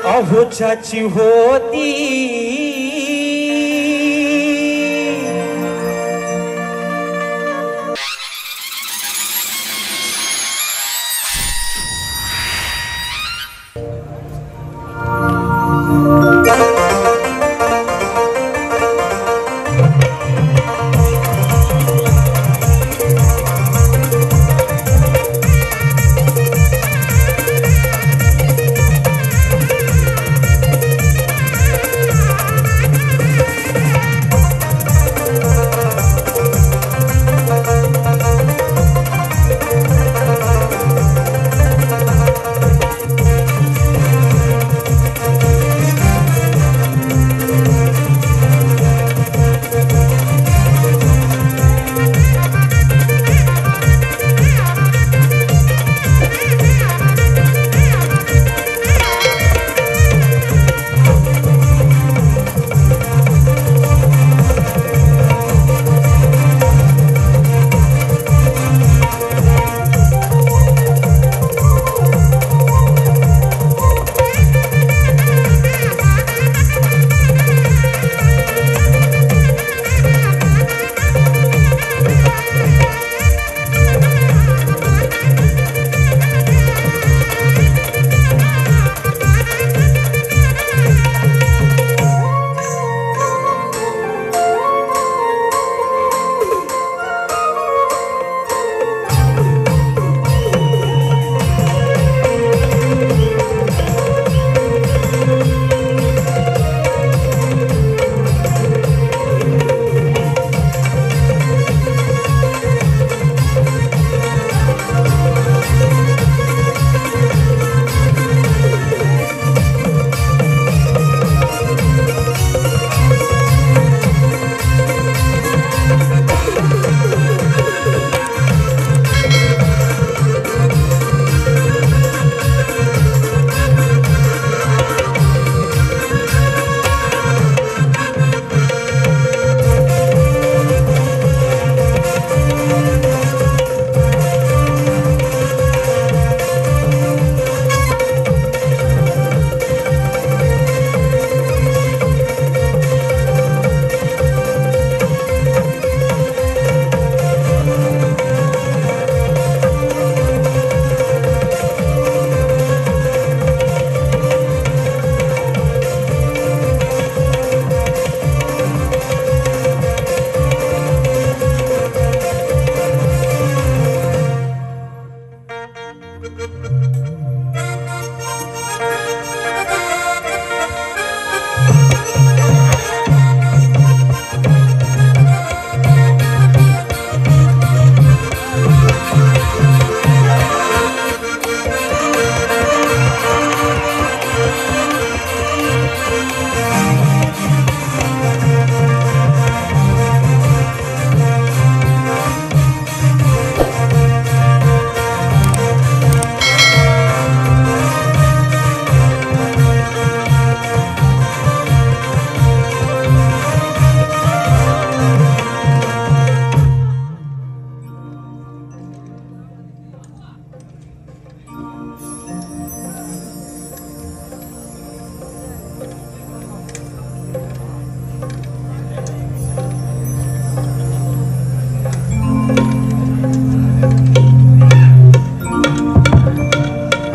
अहोच्याची होती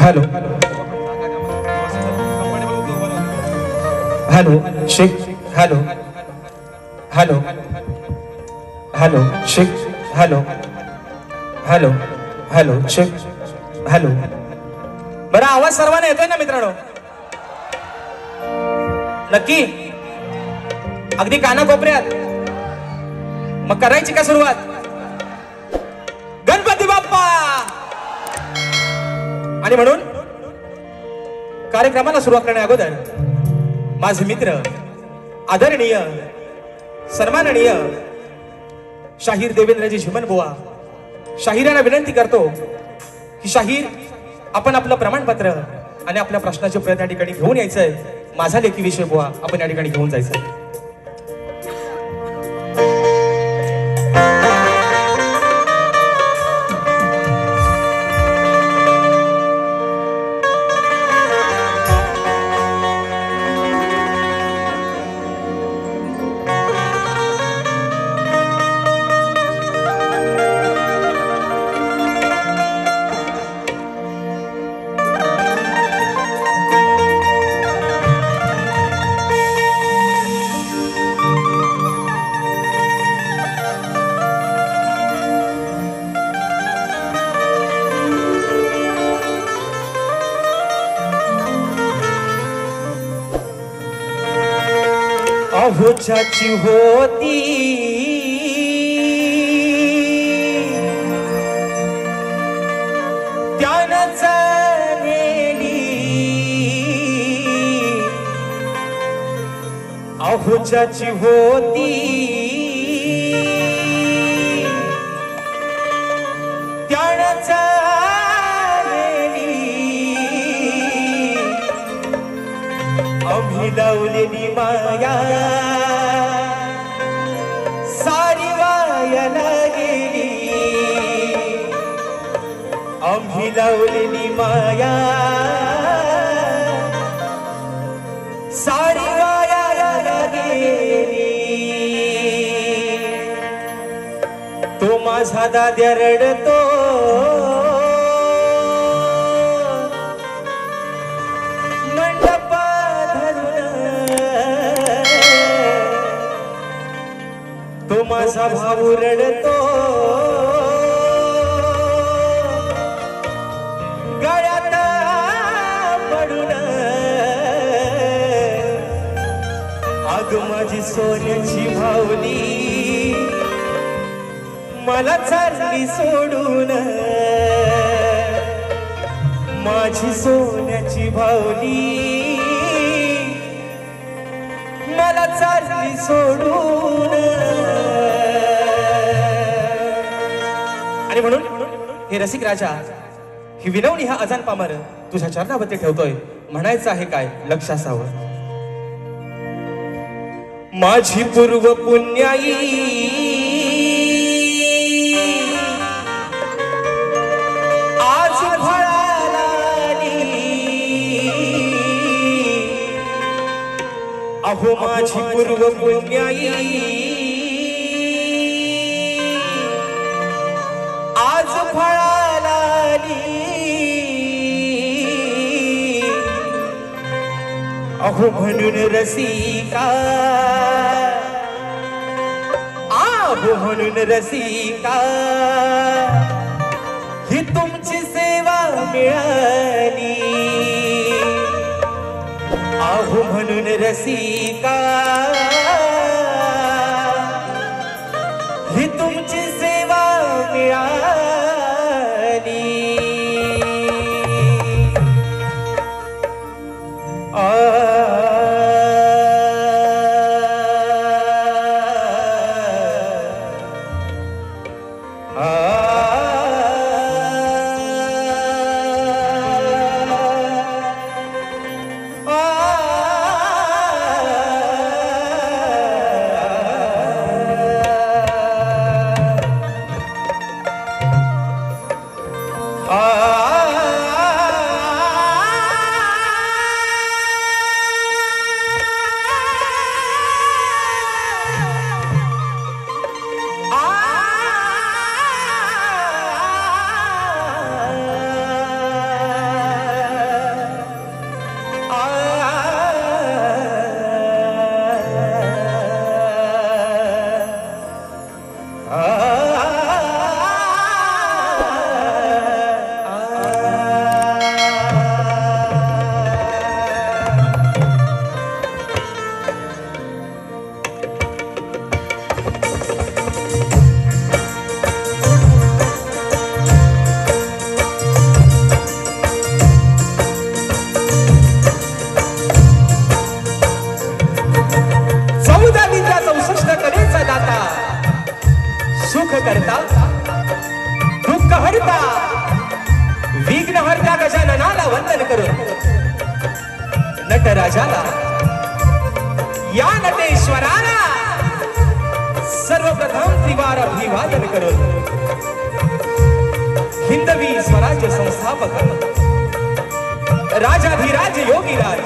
hello hello check hello hello hello check hello hello hello check hello. बरं आवाज सर्वांना येतोय ना मित्रांनो? नक्की अगदी कानाकोपऱ्यात मग करायची का सुरुवात? गणपती बाप्पा! आणि म्हणून कार्यक्रमाला सुरुवात करण्या अगोदर माझे मित्र आदरणीय सन्माननीय शाहीर देवेंद्रजी झिमन बुवा शाहिरांना विनंती करतो की शाहीर आपण आपलं प्रमाणपत्र आणि आपल्या प्रश्नाचे प्रयत्न या ठिकाणी घेऊन यायचंय। माझा लेखी विषय बुवा आपण या ठिकाणी घेऊन जायचंय। अहोच्याची होती त्यानंच नेली अहोच्याची होती त्यानंच आम्ही लावलेली माया सारी वायाला गेली आम्ही लावलेली माया सारी वायाला गेली तो माझा दाद्या रडतो तो माझा भाऊ रडतो गळ्यात पडून आग माझी सोन्याची भावली मला चालली सोडून माझी सोन्याची भावली मला चालली सोडून आणि म्हणून हे रसिक राजा ही विनवणी हा अजान पामर तुझ्या चरणावरती ठेवतोय म्हणायचं आहे काय लक्ष असावं माझी पूर्व पुण्याई आज फळाली अहो माझी पूर्व पुण्याई आज फळाली अहो म्हणून रसिका अहो म्हणून रसिका ही तुमची सेवा मिळाली अहो म्हणून रसिका ही तुमची सेवा मिळाली सुख करता दुःख हरता विघ्न हरता गजाननाला वंदन करून नटराजाला या नटेश्वराला सर्वप्रथम त्रिवार अभिवादन करून हिंदवी स्वराज्य संस्थापक राजाधिराज योगीराज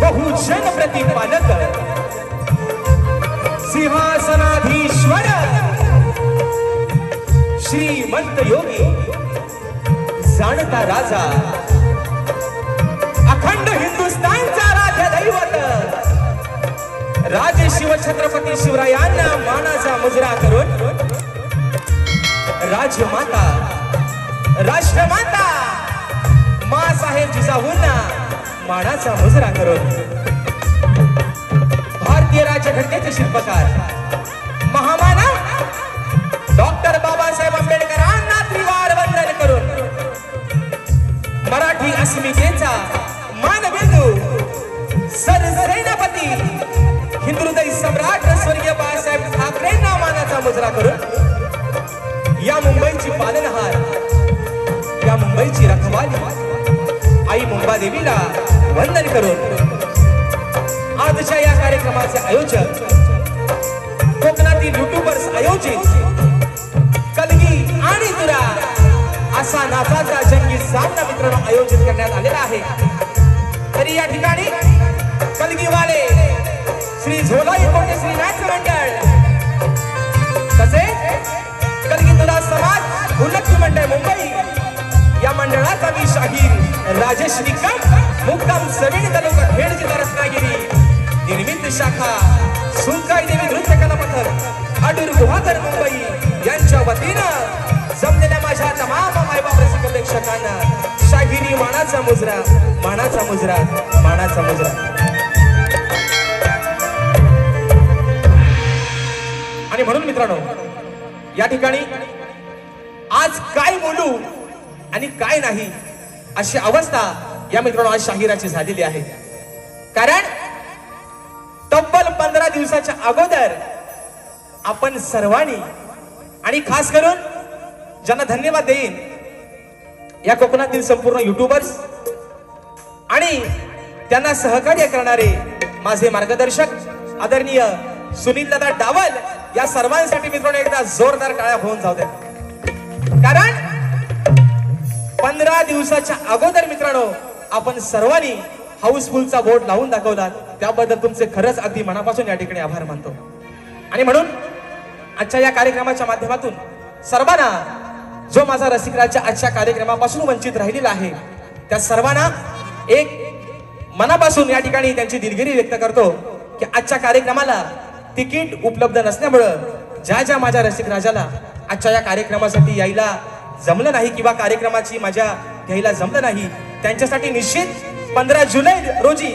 बहुजन प्रतिपालक सिंहासनाधीश्वर श्रीमंत योगी जाणता राजा अखंड हिंदुस्थानचा राज्य दैवत राजे शिव छत्रपती शिवरायांना मानाचा मुजरा करून राजमाता राष्ट्रमाता माँ साहेब जिजाऊंना मानाचा मुजरा करून भारतीय राज्यघटनेचे शिल्पकार महामाना डॉक्टर बाबासाहेब आंबेडकरांना त्रिवार वंदन करून मराठी अस्मितेचा मानबिंदू सरसेनापती हिंदुहृदय सम्राट स्वर्गीय बाळासाहेब ठाकरेंना मानाचा मुजरा करून या मुंबईची पालनहार, या मुंबईची रखवाली आई मुंबादेवीला वंदन करून आजच्या या कार्यक्रमाचे आयोजक कोकणातील युट्यूबर्स आयोजित कलगी आणि तुरा असा नाचाचा जंगी सामना मित्रांनो आयोजित करण्यात आलेला आहे। तरी या ठिकाणी कलगीवाले श्री झोलाई कोटे श्री नाट्य मंडळ तसेच कलगी तुरा समाज उन्नती मंडळ मुंबई या मंडळाचा मी शाहीर राजेश निकम मुक्काम सवेण तालुका खेड जिल्हा रत्नागिरी निर्मित शाखा सुंकाई देवी नृत्य कला पथक अडूर गुहागर मुंबई यांच्या वतीनं जमलेल्या माझ्या तमाम मायबाप रसिक प्रेक्षकांना शाहिरी मानाचा मुजरा, मानाचा मुजरा, मानाचा मुजरा। आणि म्हणून मित्रांनो या ठिकाणी आज काय बोलू आणि काय नाही अशी अवस्था या मित्रांनो आज शाहिराची झालेली आहे। कारण तब्बल 15 दिवसाच्या अगोदर आपण सर्वांनी आणि खास करून ज्यांना धन्यवाद देईन या कोकणातील संपूर्ण युट्यूबर्स आणि त्यांना सहकार्य करणारे माझे मार्गदर्शक आदरणीय सुनील दादा डावल या सर्वांसाठी मित्रांनो एकदा जोरदार टाळ्या होऊन जाऊ द्या। कारण 15 दिवसाच्या अगोदर मित्रांनो आपण सर्वांनी हाऊसफुलचा बोर्ड लावून दाखवला, त्याबद्दल तुमचे खरंच अगदी मनापासून या ठिकाणी आभार मानतो। आणि म्हणून आजच्या या कार्यक्रमाच्या माध्यमातून सर्वांना जो माझा रसिकराजच्या आजच्या कार्यक्रमापासून वंचित राहिलेला आहे त्या सर्वांना एक मनापासून या ठिकाणी त्यांची दिलगिरी व्यक्त करतो की आजच्या कार्यक्रमाला तिकीट उपलब्ध नसल्यामुळं ज्या माझ्या रसिकराजाला आजच्या या कार्यक्रमासाठी यायला जमलं नाही किंवा कार्यक्रमाची माझ्या घ्यायला जमलं नाही त्यांच्यासाठी निश्चित 15 जुलै रोजी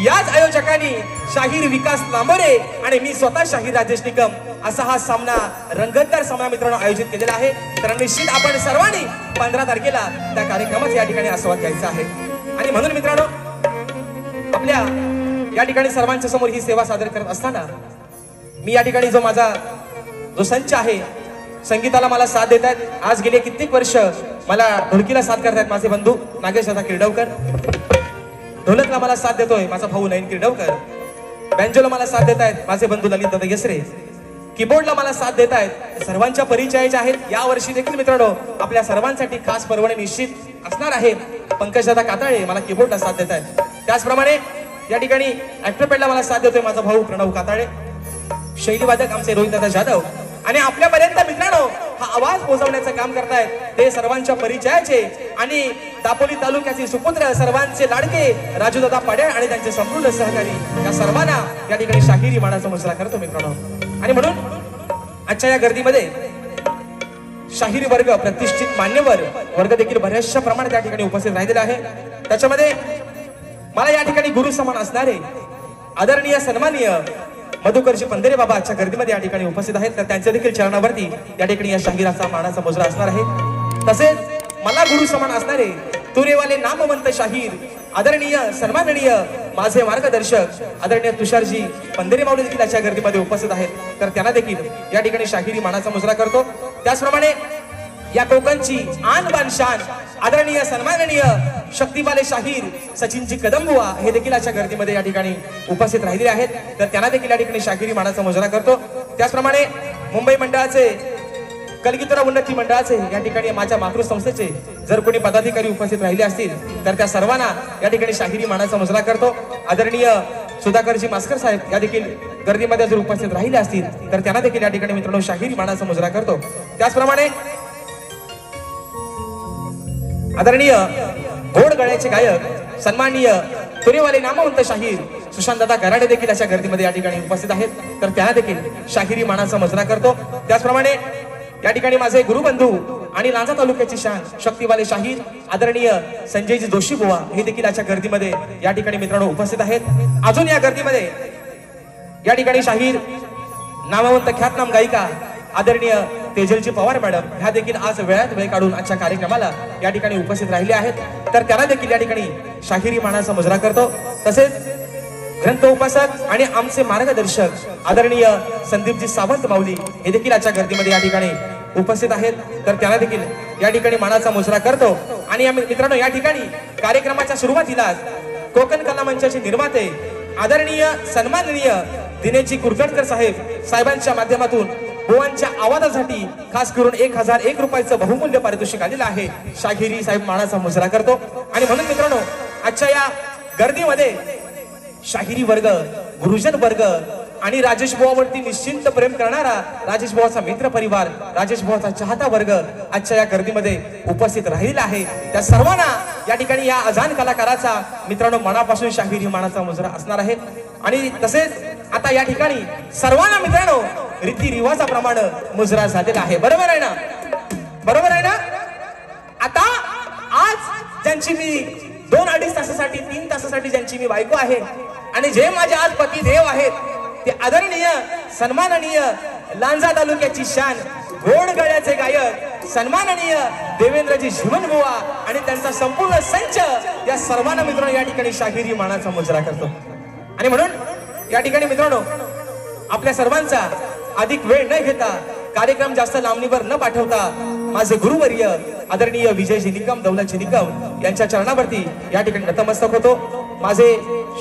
याच आयोजकांनी शाहीर विकास लांबोरे आणि मी स्वतः शाहीर राजेश निकम असा हा सामना रंगतदार सामना मित्रांनो आयोजित केलेला आहे। तर निश्चित आपण सर्वांनी 15 तारखेला त्या कार्यक्रमाचा या ठिकाणी आस्वाद घ्यायचा आहे। आणि म्हणून मित्रांनो आपल्या या ठिकाणी सर्वांच्या समोर ही सेवा सादर करत असताना मी या ठिकाणी जो माझा जो संच आहे संगीताला मला साथ देत आहेत, आज गेले कित्येक वर्ष मला ढोलकीला साथ करतायत माझे बंधू नागेश दादा किर्डवकर, ढोलकला मला साथ देतोय माझा भाऊ नयन किर्डवकर, बँजोला मला साथ देत आहेत माझे बंधू ललित दादा यसरे, कीबोर्डला मला साथ देत आहेत सर्वांच्या परिचयाचे आहेत। या वर्षी देखील मित्रांनो आपल्या सर्वांसाठी खास पर्वणी निश्चित असणार आहे। पंकज दादा काताळे मला कीबोर्डला साथ देत आहेत, त्याचप्रमाणे या ठिकाणी ऍक्टरपॅडला मला साथ देतोय माझा भाऊ प्रणव काताळे, शैली वादक आमचे रोहित दादा जाधव आणि आपल्यापर्यंत मित्रांनो हा आवाज पोहोचवण्याचं काम करतायत ते सर्वांच्या परिचयाचे आणि दापोली तालुक्याचे सुपुत्र सर्वांचे लाडके राजू दादा पाड्या आणि त्यांचे संपूर्ण सहकारी या सर्वांना या ठिकाणी शाहिरी मानाचा मुजरा करतो मित्रांनो। आणि म्हणून आजच्या या गर्दीमध्ये शाहिरी वर्ग प्रतिष्ठित मान्यवर वर्ग देखील बऱ्याचशा प्रमाणात या ठिकाणी उपस्थित राहिलेला आहे। त्याच्यामध्ये मला या ठिकाणी गुरु समान असणारे आदरणीय सन्माननीय मधुकरजी पंधरे बाबा आजच्या गर्दीमध्ये या ठिकाणी उपस्थित आहेत, तर त्यांच्या देखील चरणावरती या ठिकाणी या शाहिराचा मानाचा मुजरा असणार आहे। तसेच मला गुरु समान असणारे तुरेवाले नामवंत शाहीर आदरणीय सन्माननीय माझे मार्गदर्शक आदरणीय तुषारजी पंधरे माऊली देखील आजच्या गर्दीमध्ये उपस्थित आहेत, तर त्यांना देखील या ठिकाणी शाहिरी मानाचा मुजरा करतो। त्याचप्रमाणे या कोकणची आन बान शान आदरणीय सन्माननीय शक्तिवाले शाहीर सचिनजी कदमबुवा हे देखील आजच्या गर्दीमध्ये या ठिकाणी उपस्थित राहिलेले आहेत, तर त्यांना देखील या ठिकाणी शाहिरी मानाचा मुजरा करतो। त्याचप्रमाणे मुंबई मंडळाचे कलगीतुरा उन्नती मंडळाचे या ठिकाणी माझ्या मातृसंस्थेचे जर कोणी पदाधिकारी उपस्थित राहिले असतील तर त्या सर्वांना या ठिकाणी शाहिरी मानाचा मुजरा करतो। आदरणीय सुधाकरजी मास्कर साहेब या देखील गर्दीमध्ये जर उपस्थित राहिले असतील तर त्यांना देखील या ठिकाणी मित्रांनो शाहिरी मानाचा मुजरा करतो। त्याचप्रमाणे आदरणीय गोड गळ्याचे गायक सन्माननीय तुरेवाले नामवंत शाहीर सुशांत दादा गराडे देखील अशा गर्दीमध्ये या ठिकाणी उपस्थित आहेत, तर त्यांना देखील शाहिरी मानाचा मुजरा करतो। त्याचप्रमाणे या ठिकाणी माझे गुरुबंधू आणि लांजा तालुक्याची शान शक्तिवाले शाहीर आदरणीय संजयजी जोशी बुवा हे देखील अशा गर्दीमध्ये या ठिकाणी मित्रांनो उपस्थित आहेत। अजून या गर्दीमध्ये या ठिकाणी शाहीर नामवंत ख्यातनाम गायिका आदरणीय तेजलजी पवार मॅडम ह्या देखील आज वेळात वेळ काढून आजच्या कार्यक्रमाला या ठिकाणी उपस्थित राहिले आहेत। तर त्यांना देखील या ठिकाणी शाहिरी मानाचा मुजरा करतो। तसेच ग्रंथ उपासक आणि आमचे मार्गदर्शक आदरणीय संदीपजी सावंत माऊली हे देखील आजच्या गर्दीमध्ये या ठिकाणी उपस्थित आहेत। तर त्यांना देखील या ठिकाणी मानाचा मुजरा करतो। आणि मित्रांनो, या ठिकाणी कार्यक्रमाच्या सुरुवातीला कोकण कला मंचाचे निर्माते आदरणीय सन्माननीय दिनेशजी कुरकणकर साहेबांच्या माध्यमातून बुवांच्या आवाजासाठी खास करून 1001 रुपयाचं बहुमूल्य पारितोषिक आलेलं आहे। शाहिरी साहेब मानाचा मुजरा करतो। आणि म्हणून मित्रांनो, आजच्या या गर्दीमध्ये शाहिरी वर्ग, गुरुजन वर्ग आणि राजेश बुवावरती निश्चिंत प्रेम करणारा राजेश बुवाचा मित्र परिवार, राजेश बुवाचा चाहता वर्ग आजच्या या गर्दीमध्ये उपस्थित राहिलेला आहे। त्या सर्वांना या ठिकाणी या अजान कलाकाराचा मित्रांनो मनापासून शाहिरी मानाचा मुजरा असणार आहे। आणि तसेच आता या ठिकाणी सर्वांना मित्रांनो रीतिरिवाजाप्रमाणे मुजरा झालेला आहे। बरोबर आहे ना? बरोबर आहे ना? आता आज ज्यांची मी 2-2.5 तासासाठी 3 तासासाठी ज्यांची मी बायको आहे आणि जे माझे आज पती देव आहेत ते आदरणीय सन्माननीय लांजा तालुक्याची शान गोड गळ्याचे गायक सन्माननीय देवेंद्रजी झिमनबुवा आणि त्यांचा संपूर्ण संच या सर्वांना मित्रांनो या ठिकाणी शाहिरी मानाचा मुजरा करतो। आणि म्हणून या ठिकाणी मित्रांनो आपल्या सर्वांचा अधिक वेळ न घेता कार्यक्रम जास्त लांबणीवर न पाठवता माझे गुरुवर्य आदरणीय विजयजी निकम दौलतजी निकम यांच्या चरणावरती या ठिकाणी नतमस्तक होतो। माझे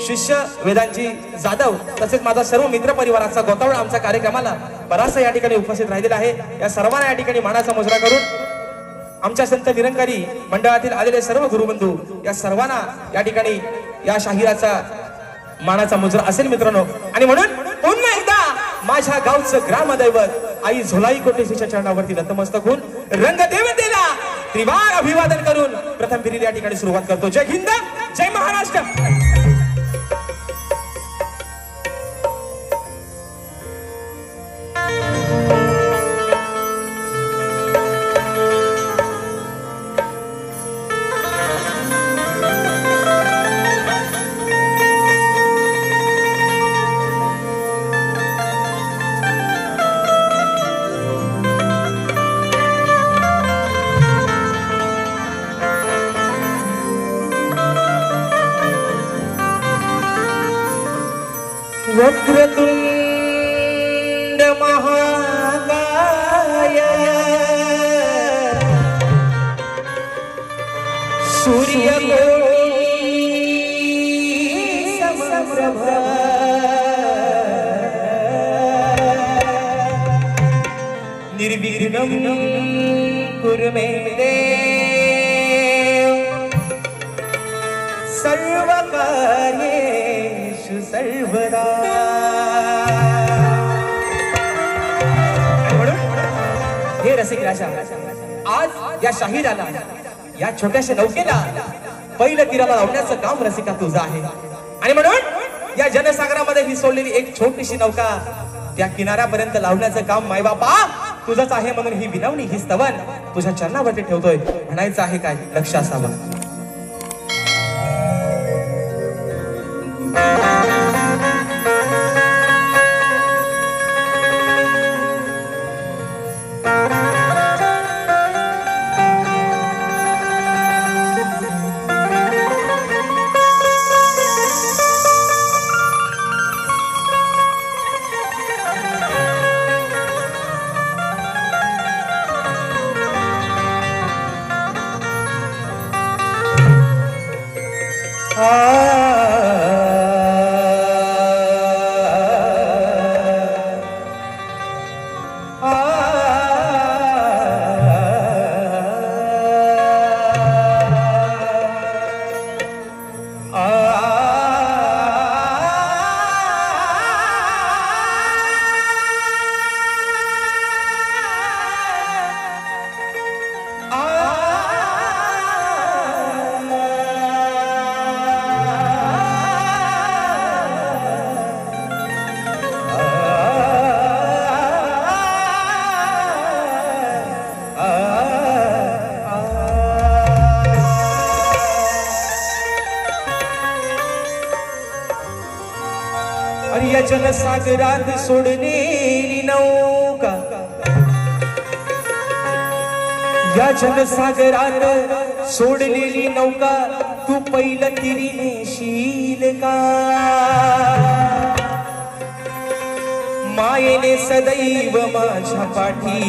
शिष्य वेदांजी जाधव तसेच माझा सर्व मित्र परिवाराचा गोतावळा आमच्या कार्यक्रमाला बराचसा या ठिकाणी उपस्थित राहिलेला आहे। या सर्वांना या ठिकाणी मानाचा मुजरा करून आमच्या संत निरंकारी मंडळातील आलेले सर्व गुरुबंधू या सर्वांना या ठिकाणी या शाहिराचा मानाचा मुजरा असेल मित्रांनो। आणि म्हणून पुन्हा एकदा माझ्या गावचं ग्रामदैवत आई झोलाई कोटेशीच्या चरणावरती नतमस्तक होऊन रंगदेवतेला त्रिवार अभिवादन करून प्रथम फेरीला या ठिकाणी सुरुवात करतो। जय हिंद, जय महाराष्ट्र। वक्रतुंड महाकाय सूर्यकोटि समप्रभा निर्विघ्नं कुरु मे देव सर्वकार्येषु सर्वदा। हे रसिक राजा, आज या शाहिराला या छोट्याशा नौकेला पहिलं तीराला लावण्याचं काम रसिका तुझं आहे। आणि म्हणून या जनसागरामध्ये ही सोडलेली एक छोटीशी नौका त्या किनाऱ्यापर्यंत लावण्याचं काम मायबापा तुझंच आहे। म्हणून ही विनवणी, ही स्तवन तुझ्या चरणावरती ठेवतोय। म्हणायचं आहे काय? लक्ष असावं। अरे या जनसागरात सोडलेली नौका, या जनसागरात सोडलेली नौका तू पहिलं तिरी नेशील का? मायेने सदैव माझ्या पाठी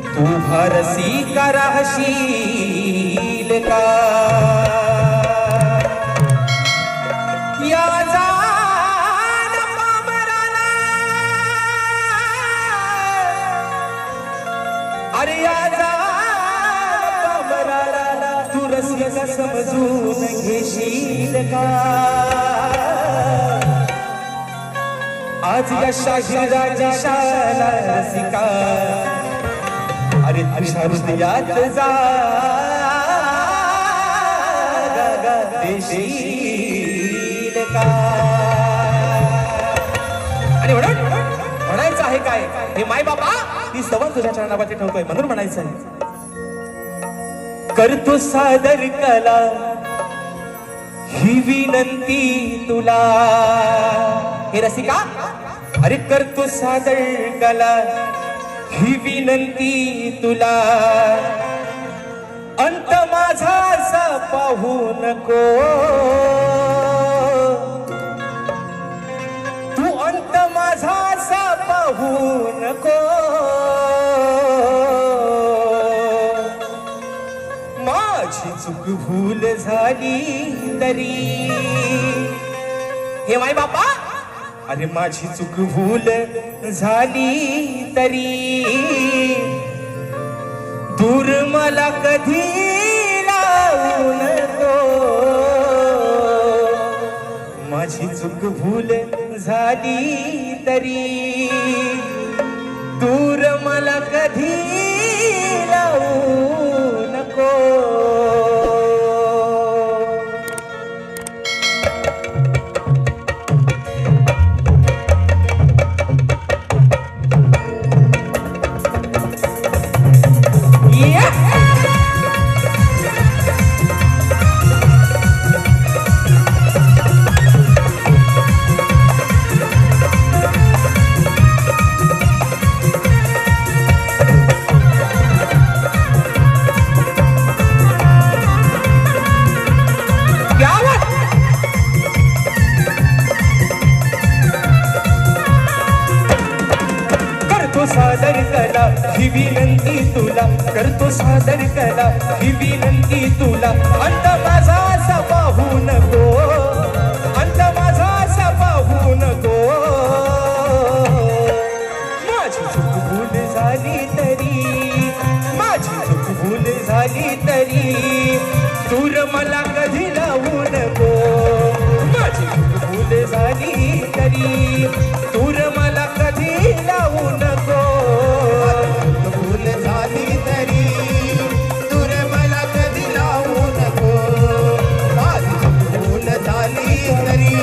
तू भारसी का राहशील का? या जाण पामराला, अरे या जाण पामराला तू रसिका समजून घेशील का? आज या शाहीर राजेशाला रसिका, अरे तुझ्या हृदयात जा देशील का? आणि म्हणायचं आहे काय, हे माय बाबा ती सवन तुझ्या चरणावरती ठेवतोय म्हणून म्हणायचं आहे. करतो सादर कला ही विनंती तुला, हे रसिका अरे करतो सादर कला ही विनंती तुला. अंत माझा असा पाहू नको तू, अंत माझा असा पाहू नको. माझी चूक भूल झाली तरी, हे माय बापा अरे माझी चूक भूल झाली तरी दूर मला कधी लावू नको. माझी चूक भूल झाली तरी दूर मला कधी लावू नको. सादर कला ही विनंती तुला, करतो सादर कला ही विनंती तुला. अंत माझा असा पाहू नको, अंत माझा असा पाहू नको. माझी चूक भूल झाली तरी, माझी चूक भूल झाली तरी दूर मला कधी लावू नको. माझी चूक भूल झाली तरी दूर मला कधी लावू नको. भूल झाली तरी दूर मला कधी लावू नको. माझी भूल झाली तरी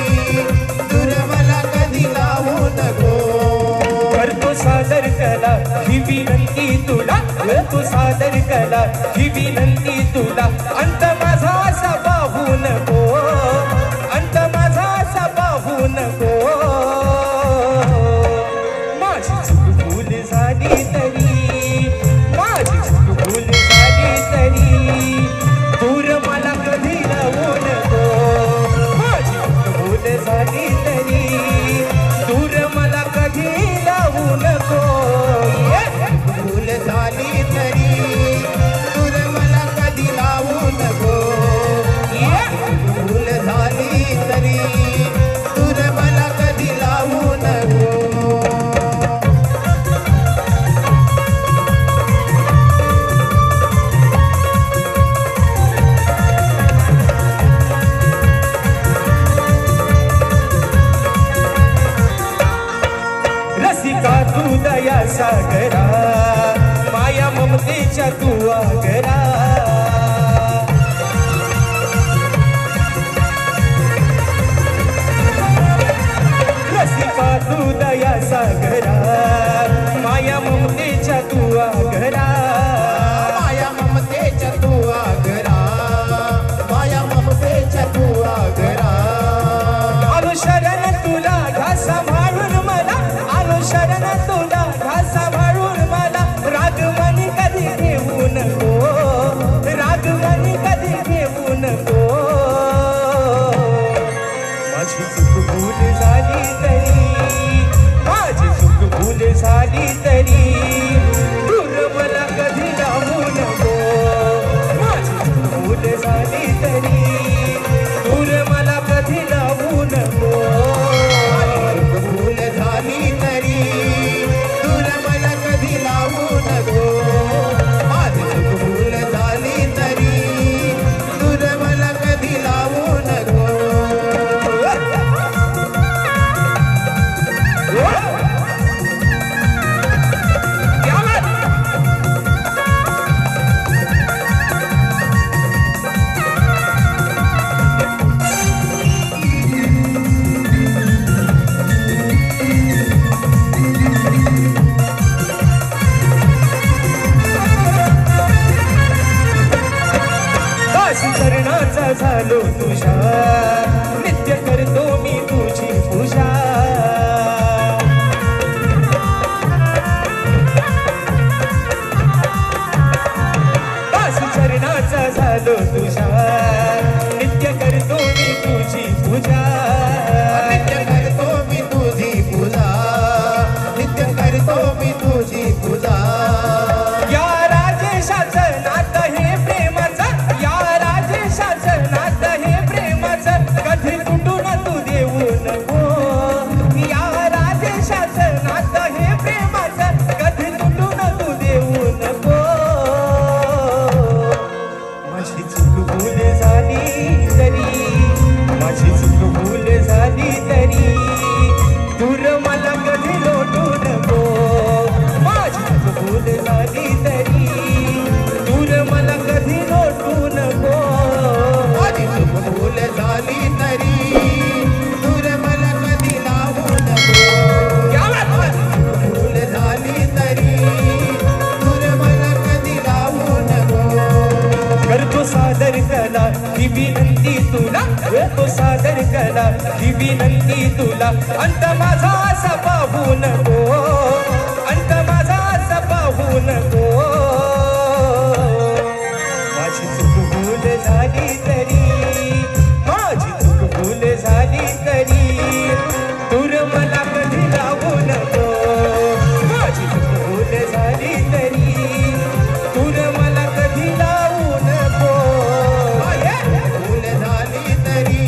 दूर मला कधी लावू नको. करतो सादर कला ही विनंती तुला, करतो सादर कला ही विनंती तुला. अंत माझा असा पाहू नको, अंत माझा असा पाहू नको. माझी चूक भूल झाली तरी, माझी चूक भूल झाली तरी दूर मला कधी लावू नको. माझी चूक भूल झाली तरी दूर मला कधी लावू नको. भूल झाली तरी दूर मला कधी लावू नको. भूल झाली तरी दूर मला कधी लावू नको. रसिका तू दया सागरा, माया ममतेच्या तू आगरा. रसिका तू दया सागरा, माया ममतेच्या तू आगरा. माया ममतेच्या तू आगरा, माया ममतेच्या तू आगरा. आलो शरण तुला माझी चूक भूल झाली तरी, माझी चूक भूल झाली तरी दूर मला कधी लावू नको, माझी चूक भूल झाली तरी दूर मला कधी लावू नको, भूल झाली तरी दूर मला कधी लावू नको, माझी चूक भूल झाली तरी दूर मला कधी लावू नको. चरणाचा झालो तुझ्या, नित्य करतो मी तुझी पूजा, दासी चरणाचा झालो तुझ्या, नित्य करतो मी तुझी पूजा, नित्य करतो मी तुझी पूजा, नित्य करतो मी तुझी पूजा. या राजेशाचं नातं हे प्रेमाचं, या राजेशाचं नातं हे प्रेमाचं कधी तुटून तू देऊ नको, या राजेशाचं नातं हे प्रेमाचं कधी तुटून तू देऊ नको, माझी चूक भूल झाली तरी, माझी चूक भूल झाली तरी दूर मला कधी लोटू नको, माझी चूक भूल झाली तरी दूर मला कधी लोटू नको, माझी चूक भूल झाली तरी दूर मला कधी लावू नको, भूल झाली तरी दूर मला कधी लावू नको. करतो सादर कला ही विनंती तुला, करतो सादर कला ही विनंती तुला, अंत माझा असा पाहू नको, अंत माझा असा पाहू नको, माझी चूक भूल झाली तरी, माझी चूक भूल झाली तरी दूर मला कधी लावू नको, माझी चूक भूल झाली तरी दूर मला कधी लावू नको, भूल झाली तरी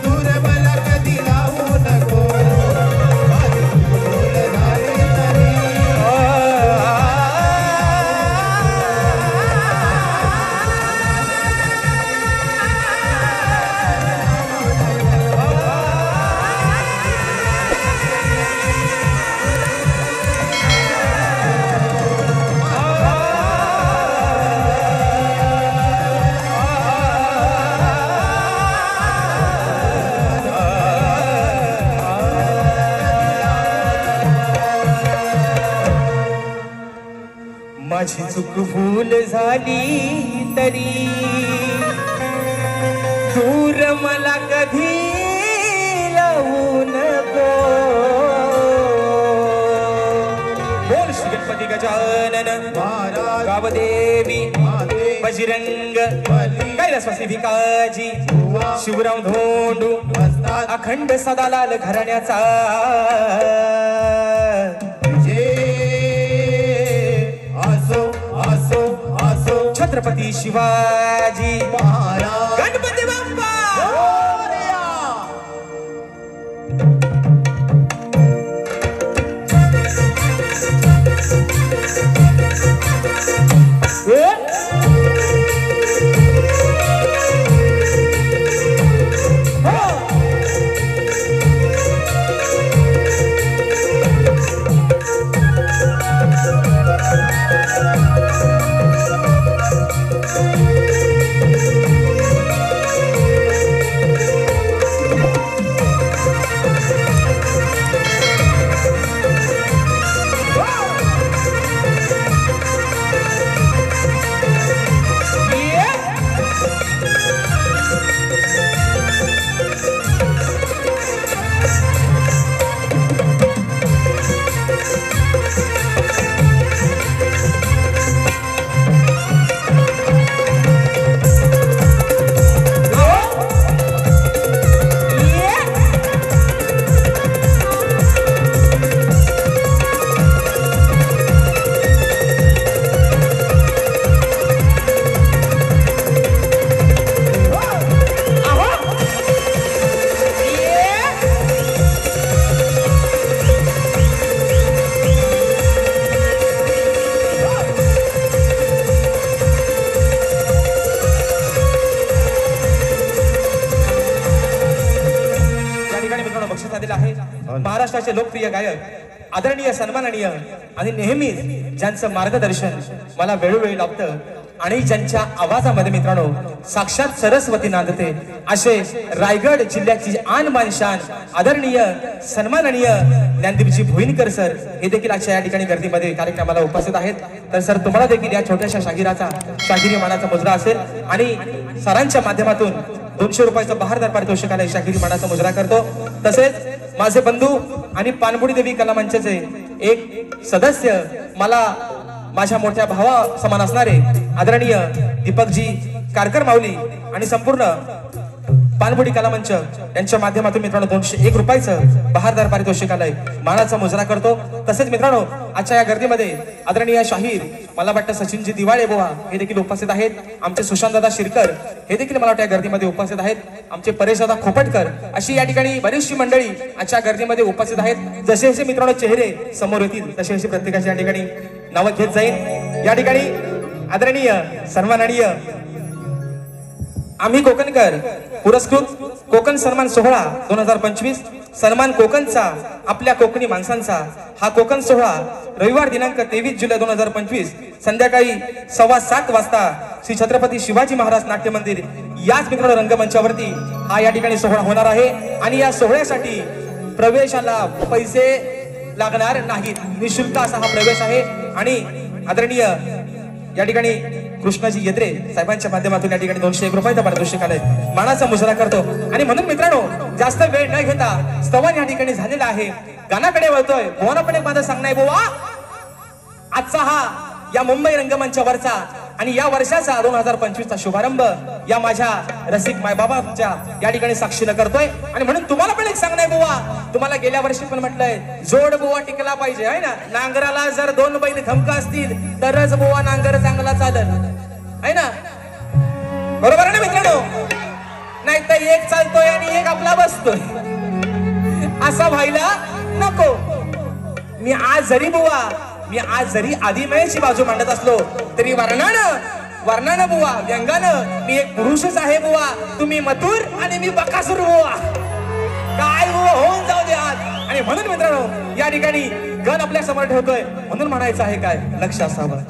दूर मला कधी लावू नको, माझी चूक भूल झाली तरी. माझी चूक भूल झाली तरी दूर मला कधी लावू नको, बोल श्री गणपती गजानन महाराज गावदेवी माते बजरंग बली कैलासवासी भिकाजी बुवा शिवराम धोंडू असतात अखंड सदालाल घराण्याचा जे असो असो असो छत्रपती शिवाजी महाराज गणपती बाप्पा. मोरया. झालेला आहे. महाराष्ट्राचे लोकप्रिय गायक आदरणीय सन्माननीय आणि नेहमीच ज्यांचं मार्गदर्शन मला वेळोवेळी लाभतं आणि ज्यांच्या आवाजामध्ये मित्रांनो साक्षात सरस्वती नांदते असे रायगड जिल्ह्याची आन मान शान आदरणीय सन्माननीय ज्ञानदीपजी भोईनकर सर हे देखील आजच्या या ठिकाणी गर्दीमध्ये कार्यक्रमाला उपस्थित आहेत. तर सर तुम्हाला देखील या छोट्याशा शाहिरी मानाचा मुजरा असेल आणि सरांच्या माध्यमातून 200 रुपयाचं बहारदार पारितोषिकाला शाहिरी मानाचा मुजरा करतो. तसेच माझे बंधू आणि पानबुडी देवी कला मंचाचे एक सदस्य मला माझ्या मोठ्या भावा समान असणारे आदरणीय दीपकजी कारकर माऊली आणि संपूर्ण पानबुडी कला मंच यांच्या माध्यमातून मित्रांनो 201 रुपयाचं बहारदार पारितोषिकालय मानाचा मुजरा करतो. तसेच मित्रांनो आजच्या या गर्दीमध्ये आदरणीय शाहीर मला वाटतं सचिनजी दिवाळे बुवा हे देखील उपस्थित आहेत. आमचे सुशांतदादा शिरकर हे देखील मला वाटतं या गर्दीमध्ये उपस्थित आहेत. आमचे परेशदादा खोपटकर अशी या ठिकाणी बरीचशी मंडळी आजच्या गर्दीमध्ये उपस्थित आहेत. जसे जसे मित्रांनो चेहरे समोर येतील तसे तसे प्रत्येकाच्या या ठिकाणी नाव घेत जाईल. या ठिकाणी आदरणीय सन्माननीय आम्ही कोकणकर पुरस्कृत कोकण सन्मान सोहळा 2025 सन्मान कोकणचा आपल्या कोकणी माणसांचा हा कोकण सोहळा रविवार दिनांक 23 जुलै 2025 संध्याकाळी 7:15 वाजता श्री छत्रपती शिवाजी महाराज नाट्य मंदिर याच मित्रांनो रंगमंचावरती हा या ठिकाणी सोहळा होणार आहे. आणि या सोहळ्यासाठी प्रवेशाला पैसे लागणार नाहीत, निशुल्क असा हा प्रवेश आहे. आणि आदरणीय या ठिकाणी कृष्णाजी येत्रे साहेबांच्या माध्यमातून या ठिकाणी 201 रुपयाचा पारितोषिकालय मानाचा मुजरा करतो. आणि म्हणून मित्रांनो जास्त वेळ न घेता स्तवन या ठिकाणी झालेला आहे. गाण्याकडे वळतोय. भुवना पण एक माझं सांगणं आहे बुवा, आजचा हा या मुंबई रंगमंचावरचा आणि या वर्षाचा 2025 चा शुभारंभ या माझ्या रसिक मायबाबांच्या या ठिकाणी साक्षीनं करतोय. आणि म्हणून तुम्हाला पण एक सांगणं आहे बुवा, तुम्हाला गेल्या वर्षी पण म्हटलंय जोड बुवा टिकला पाहिजे आहे ना. नांगराला जर 2 बैल खमका असतील तरच बुवा नांगर चांगला चालल आहे ना. बरोबर आहे ना मित्रांनो. नाही तर एक चालतोय आणि एक आपला बसतोय असा व्हायला नको. मी आज जरी आदिमयची बाजू मांडत असलो तरी वर्णानं बुवा व्यंगानं मी एक पुरुषच आहे बुवा. तुम्ही मथुर आणि मी बकासूर बुवा. काय बुवा होऊन जाऊ दे आज. आणि म्हणून मित्रांनो या ठिकाणी गण आपल्या समोर ठेवतोय म्हणून म्हणायचं आहे काय लक्ष असावं.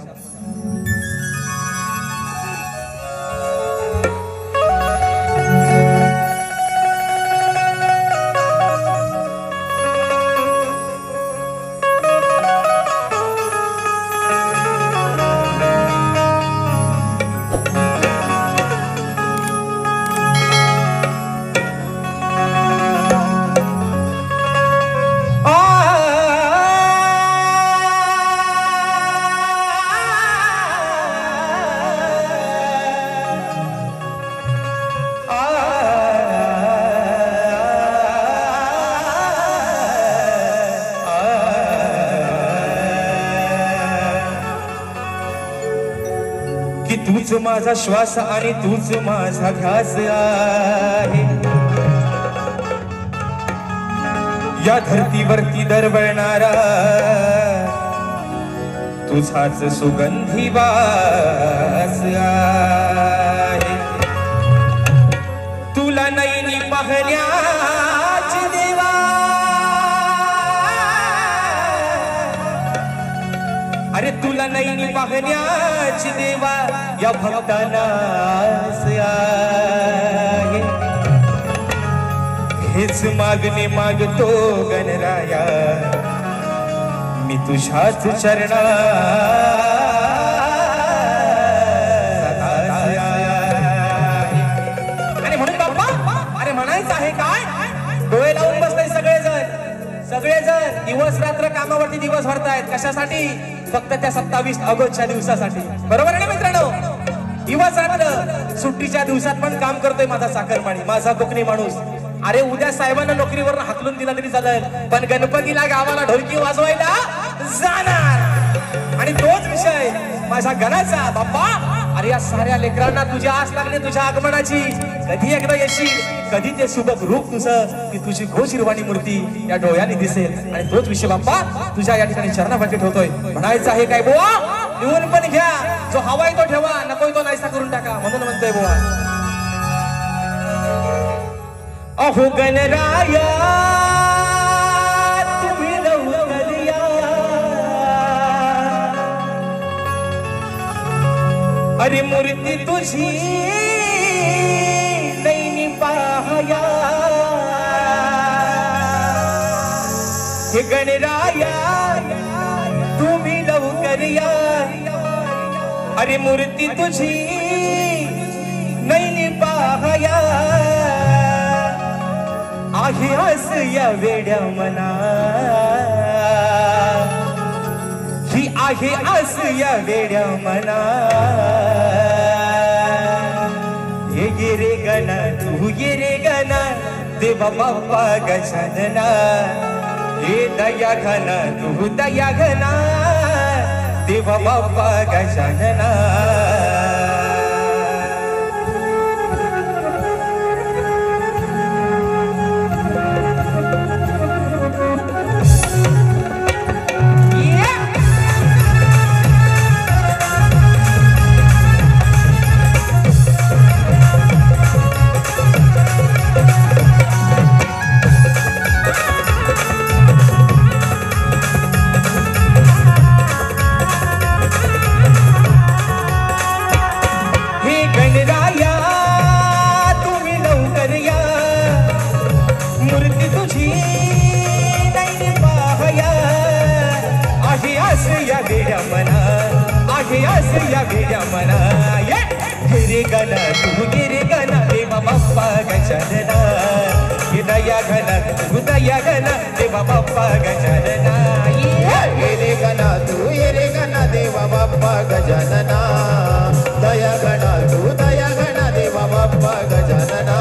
तूच माझा श्वास आणि तूच माझा ध्यास आहे. या धरतीवरती दरवळणारा तुझाच सुगंधी वास आहे. तुला नैनी पाहण्याची देवा अरे तुला नैनी पाहण्याची देवा या भक्ताला आहे. हेच मागणे मागतो गणराया मी तुझ्याच चरणा. आणि म्हणून बाप्पा अरे म्हणायचं आहे काय डोळे लावून बसताय सगळेजण दिवस रात्र कामावरती दिवस भरतायत. कशासाठी? फक्त त्या 27 ऑगस्टच्या दिवसासाठी. बरोबर आहे ना मित्रांनो. दिवस रात्र सुट्टीच्या दिवसात पण काम करतोय माझा चाकरमानी माझा कोकणी माणूस. अरे उद्या साहेबांना नोकरीवर हाकलून दिला तरी चालेल पण गणपतीला गावाला ढोलकी वाजवायला जाणार. आणि तोच विषय माझ्या गणाचा बाप्पा. अरे या साऱ्या लेकरांना तुझ्या आस लागली तुझ्या आगमनाची. कधी एकदा येशील, कधी ते सुबक रूप तुझं ती तुझी घोषिरवाणी मूर्ती या डोळ्याने दिसेल. आणि तोच विषय बाप्पा तुझ्या या ठिकाणी चरणापाठी ठेवतोय. म्हणायचं आहे काय बुवा लिहून पण घ्या. जो हवाय तो ठेवा, नकोय तो नाहीसा करून टाका. म्हणून म्हणतोय बुवा अहो गणराया अरे मूर्ती तुझी नैनी पाहया हे गणराया तुम्ही लवकर या अरे मूर्ती तुझी नैनी पाहया आहे आस या वेड्या मना ही आहे आस या वेड्या मना ये गिरे गणा तू गिरे गणा देवा बाप्पा गजानना हे दया घना तू दया घना देवा बाप्पा गजानना गिरे गणा तू गिरे गणा देवा बाप्पा गजानना हे दया घना तू दया घना देवा बाप्पा गजानना गिरे गणा तू गिरे गणा देवा बाप्पा गजानना दया गणा तू दया गणा देवा बाप्पा गजानना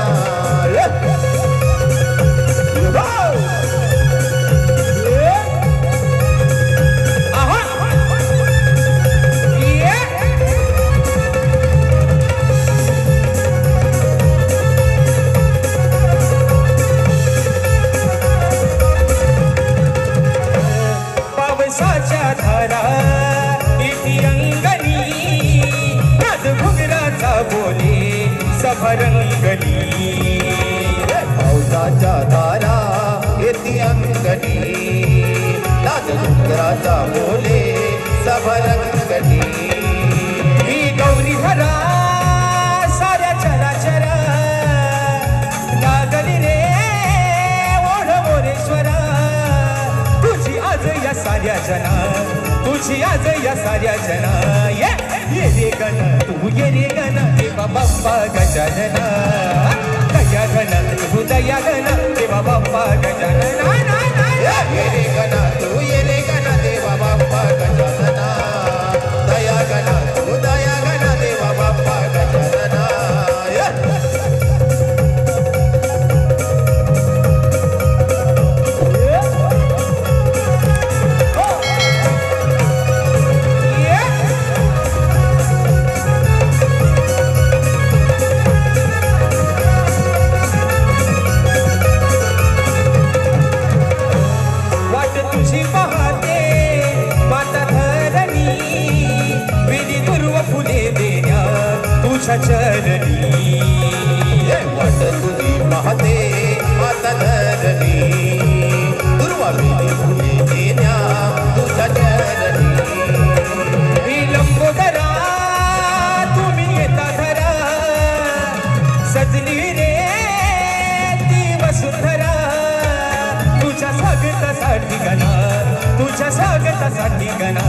सभरंगणी पावसाच्या धारा येती अंगणी नाद डोंगराचा बोले सभरंगणी ही गौरी धरा साऱ्या चराचरा लागली रे ओढ मोरेश्वरा तुझी आज या साऱ्या जना तुझी आज या साऱ्या जना ये रे गणा तू ये रे गणा देवा बाप्पा गजानना दया घना तू दया घना देवा बाप्पा गजानना ये रे गणा तू ये रे गणा देवा बाप्पा गजानना दया गणा तू दया गणा देवा बाप्पा गजानना चरणी वाट तुझी पाहते माता धरणी दुर्वा वेली फुले देण्या तुझ्या चरणी विलंबोदरा तुम्ही येता धरा सजली रे ती वसुंधरा तुझ्या स्वागतासाठी गणा तुझ्या स्वागतासाठी गणा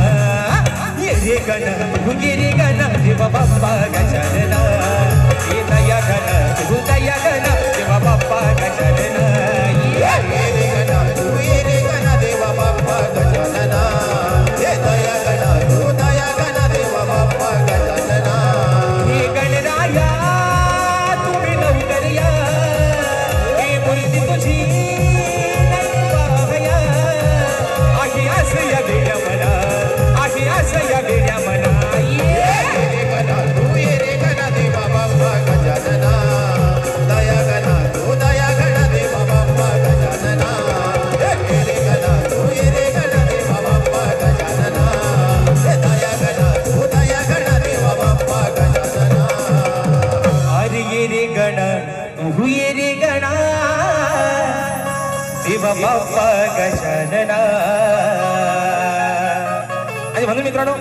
ये रे गणा तू गिरे गणा देवा बाप्पा गजानना हे दया गणा तू दया गणा देवा बाप्पा गजानना ये रे गणा तू ये रे गणा देवा बाप्पा गजानना हे दया गणा तू दया गणा देवा बाप्पा गजानना हे गणराया तुम्ही लवकर या हे मूर्ती तुझी नाही पाहया आहे आस या वेड्या मना आहे आस या वेड्या मना देवा बाप्पा गजानना. आणि म्हणून मित्रांनो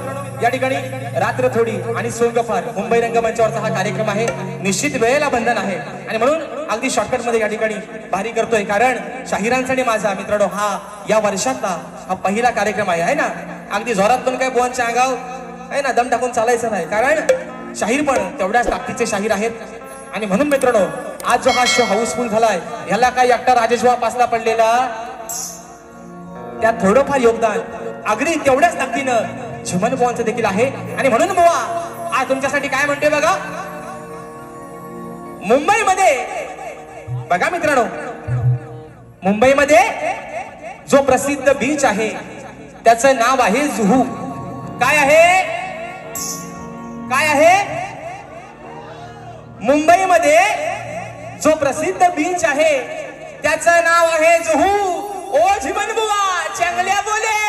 या ठिकाणी रात्र थोडी आणि सोंग फार मुंबई रंगमंचावरचा हा कार्यक्रम आहे. निश्चित वेळेला बंधन आहे आणि म्हणून अगदी शॉर्टकट मध्ये या ठिकाणी भारी करतोय. कारण शाहिरांसाठी माझा मित्रांनो हा या वर्षातला हा पहिला कार्यक्रम आहे ना. अगदी जोरात पण काय बोनच्या अंगाव आहे ना दम टाकून चालायचं नाही. कारण शाहीर पण तेवढ्याच ताकदीचे शाहीर आहेत. आणि म्हणून मित्रांनो आज जो हा शो हाऊसफुल झालाय ह्याला काही एकटा राजेशवा पासला पडलेला त्यात थोडंफार योगदान अगदी तेवढ्याच ताकदीनं झिमन बुवांचं देखील आहे. आणि म्हणून बुवा आज तुमच्यासाठी काय म्हणते बघा. मुंबईमध्ये बघा मित्रांनो मुंबईमध्ये जो प्रसिद्ध बीच आहे त्याचं नाव आहे जुहू. काय आहे काय आहे मुंबईमध्ये जो प्रसिद्ध बीच आहे त्याचं नाव आहे जुहू. ओ झिमन बुवा चांगल्या बोले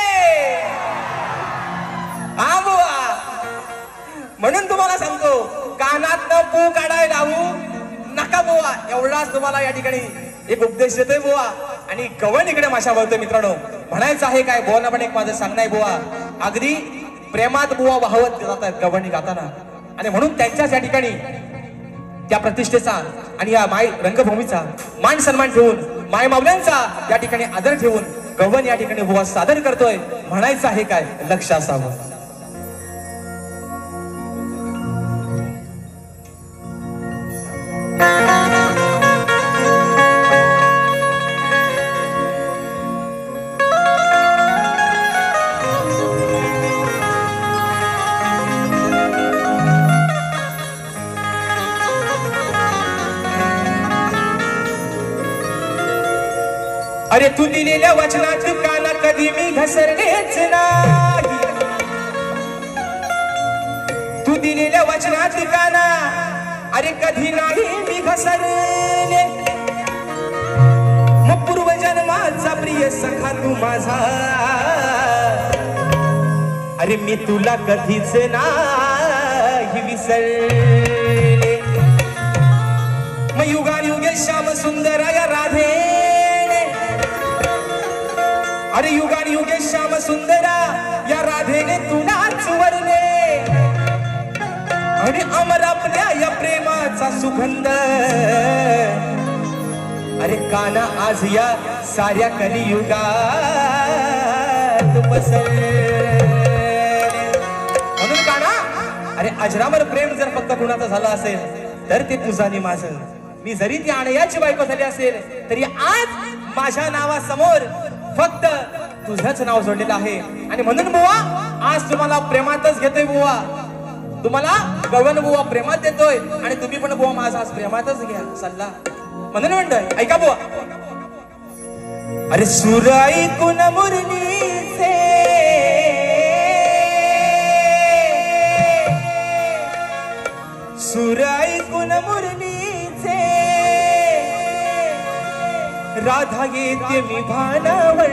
हा बुवा. म्हणून तुम्हाला सांगतो कानात पू काढायला लावू नका बुवा. एवढाच तुम्हाला या ठिकाणी एक उपदेश देतोय बुवा. आणि गवन इकडे माशा बोलतोय मित्रांनो. म्हणायचं आहे काय बोलणं पण एक माझं सांगणं आहे बुवा. अगदी प्रेमात बुवा वाहवत जातात गवणी गाताना. आणि म्हणून त्यांच्याच या ठिकाणी त्या प्रतिष्ठेचा आणि या माय रंगभूमीचा मान सन्मान ठेवून माय मावल्यांचा या ठिकाणी आदर ठेवून गवन या ठिकाणी बुवा सादर करतोय. म्हणायचं आहे काय लक्ष असावं. अरे तू दिलेल्या वचनात काना कधी मी घसरलेच नाही. तू दिलेल्या वचनात काना अरे कधी नाही मी घसरले. मग पूर्वजन्माचा प्रिय सखा तू माझा अरे मी तुला कधीच नाही विसरले. मग युगायुगे श्याम सुंदर या राधे अरे युगायुगे श्याम सुंदरा या राधेने तुलाच वरले. आणि अमर आपल्या या प्रेमाचा सुगंध अरे काना आज या साऱ्या कलियुगात पसरले. म्हणून काना अरे अजरामर प्रेम जर फक्त कुणाचं झालं असेल तर ते तुझं आणि माझं. मी जरी ती आणयाची बायको झाली असेल तरी आज माझ्या नावासमोर फक्त तुझंच नाव जोडलेलं आहे. आणि म्हणून बुवा आज तुम्हाला प्रेमातच घेतोय बुवा. तुम्हाला गवन बुवा प्रेमात देतोय आणि तुम्ही पण बुवा माझा आज प्रेमातच घ्या सल्ला. म्हणून म्हणतोय ऐका बुवा. अरे सूर ऐकून मुरलीचे सूर ऐकून मुरलीचे राधा येते मी भानावर.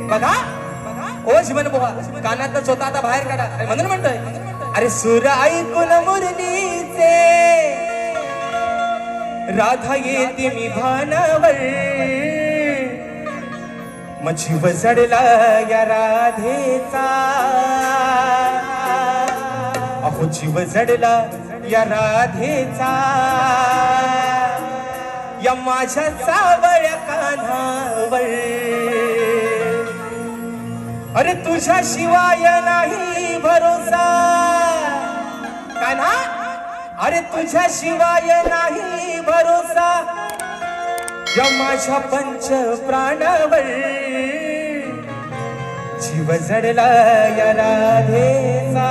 बघा ओ जीवन बुवा कानात स्वतः आता बाहेर काढा. म्हणून म्हणतोय अरे सूर ऐकून मुरलीचे राधा येते मी भानावर. मग जीव जडला या राधेचा अहो जीव जडला या राधेचा या माझ्या सावळ्या कान्हावर. अरे तुझ्या शिवाय नाही भरोसा कान्हा अरे तुझ्या शिवाय नाही भरोसा या माझ्या पंच प्राणावर. जीव जडला या राधेचा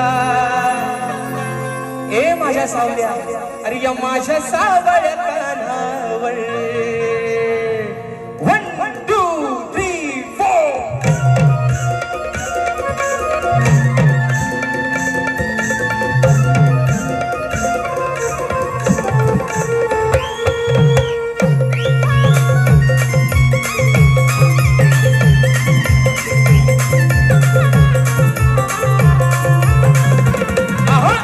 ए माझ्या सावल्या अरे या माझ्या सावळ्या कान्हावर. 1 2 3 4 Aha!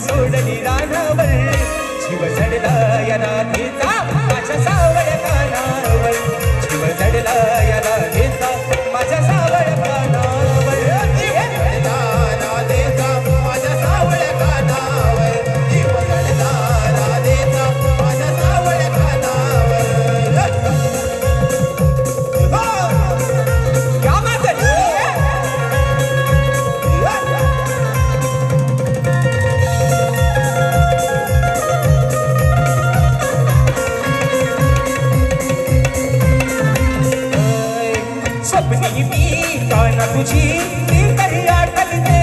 सोडली रानावर जीव जडला या राधेचा माझ्या सावळ कानावर जीव जडला या राधेचा माझ्या सावळ कानावर जीव जडला राधेचा माझ्या सावळ कानावर जीव जडला राधेचा माझ्या सावळ कानावर क्या बात है स्वप्नी मी काना तुझी ती तरी आठवते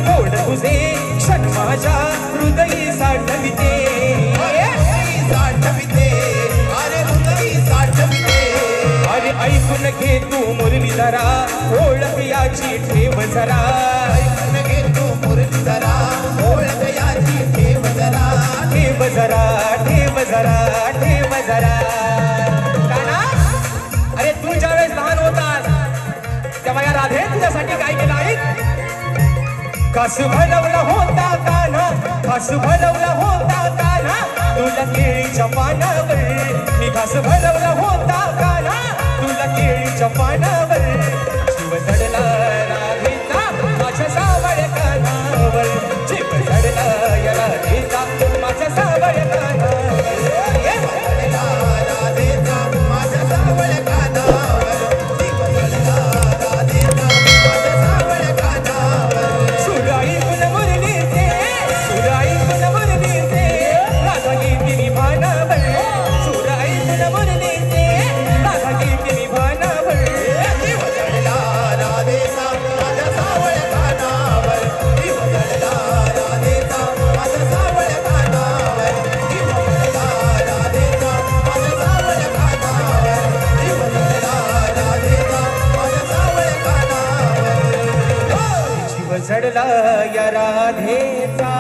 गोड तुझे क्षण माझ्या हृदयी साठविते साठविते अरे हृदयी साठविते अरे ऐकून घे तू मुरली जरा ओळख याची ठेव जरा ऐकून घे तू मुरली जरा ओळख याची ठेव जरा ठेव जरा ठेव जरा ठेव जरा काना अरे तू ज्यावेळेस लहान होतास तेव्हा या राधे तुझ्यासाठी काय केलं ऐक खास भरवला होता काना खास भरवला होता काना तुला केळीच्या पानावर मी खास भरवला होता काना तुला केळीच्या पानावर जीव जडला राधेचा माझ्या सावळ कानावर जीव जडला या राधेचा माझ्या सावळ कानावर जडला राधेचा माझ्या सावळ कानावर जीव जडला राधेचा माझ्या सावळ कानावर सुराई कुल मुरली ते सुराई कुल मुरली ते राधा गीती निभानावर सुराई कुल मुरली ते राधा गीती निभानावर जीव जडला राधेचा माझ्या सावळ कानावर जीव जडला राधेचा माझ्या सावळ कानावर जीव जडला राधेचा माझ्या सावळ कानावर जीव जडला राधेचा माझ्या सावळ कानावर जीव जडला या राधेचा